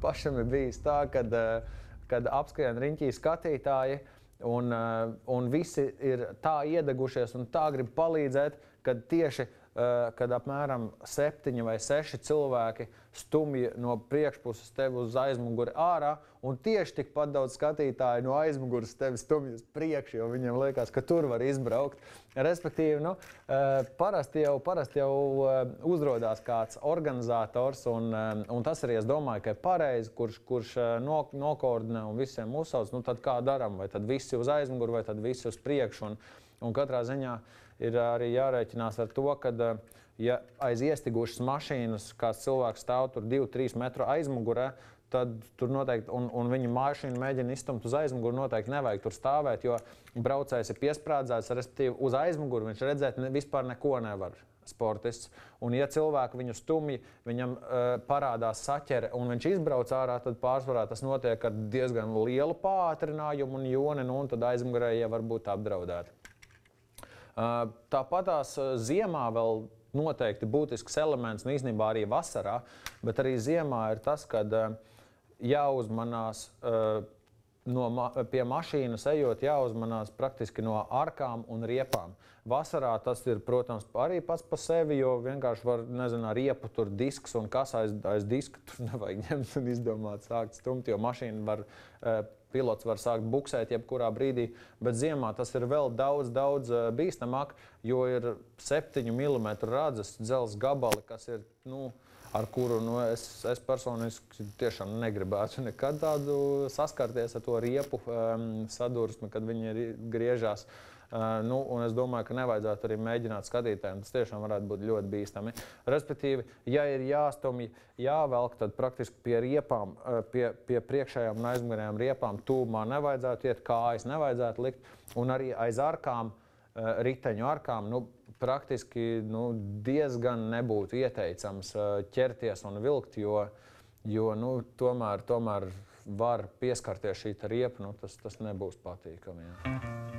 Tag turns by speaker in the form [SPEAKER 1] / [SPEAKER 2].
[SPEAKER 1] pašam ir bijis tā, kad apskrien riņķī skatītāji, un visi ir tā iedegušies un tā grib palīdzēt, kad tieši kad apmēram 7 vai 6 cilvēki stumj no priekšpuses tevi uz aizmuguri ārā, un tieši tikpat daudz skatītāju no aizmuguras tevi stumj uz priekšu, jo viņiem liekas, ka tur var izbraukt. Respektīvi, parasti jau uzrodās kāds organizators, un tas arī, es domāju, ka ir pareizi, kurš nokoordinē un visiem uzsauc, tad kā daram, vai tad visi uz aizmuguru, vai tad visi uz priekšu, un katrā ziņā ir arī jārēķinās ar to, ka, ja aiz iestigušas mašīnas kāds cilvēks stāv tur 2-3 metru aizmugurē, tad tur noteikti, un viņa mašīna mēģina izstumt uz aizmuguru, noteikti nevajag tur stāvēt, jo braucējs ir piesprādzēts, respektīvi uz aizmuguru viņš redzēt vispār neko nevar sportists. Un ja cilvēki viņu stumj, viņam parādās saķere un viņš izbrauc ārā, tad pārsvarā tas notiek ar diezgan lielu pātrinājumu un joni, un tad aizmugurējie var būt apdraudēti. Tāpatās ziemā vēl noteikti būtisks elements, un īstenībā arī vasarā, bet arī ziemā ir tas, kad jāuzmanās pie mašīnas ejot, jāuzmanās praktiski no arkām un riepām. Vasarā tas ir, protams, arī pats pa sevi, jo vienkārši var, ar riepu tur disks un kas aiz diska tur nevajag ņemt un izdomāt sākt stumt, jo mašīna var pilots var sākt buksēt jebkurā brīdī, bet ziemā tas ir vēl daudz bīstamāk, jo ir 7 mm radzes dzels gabali, kas ir, ar kuru es personiski tiešām negribētu nekad tādu saskarties ar to riepu sadursmi, kad viņi griežās. Un es domāju, ka nevajadzētu arī mēģināt skatītājiem. Tas tiešām varētu būt ļoti bīstami. Respektīvi, ja ir jāstumj, jāvelk, tad praktiski pie riepām, pie priekšējām un aizmugurējām riepām tūmā nevajadzētu iet, kājas nevajadzētu likt. Un arī aiz arkām, riteņu arkām, praktiski diezgan nebūtu ieteicams ķerties un vilkt, jo tomēr var pieskarties šī riepa, tas nebūs patīkami. Jā.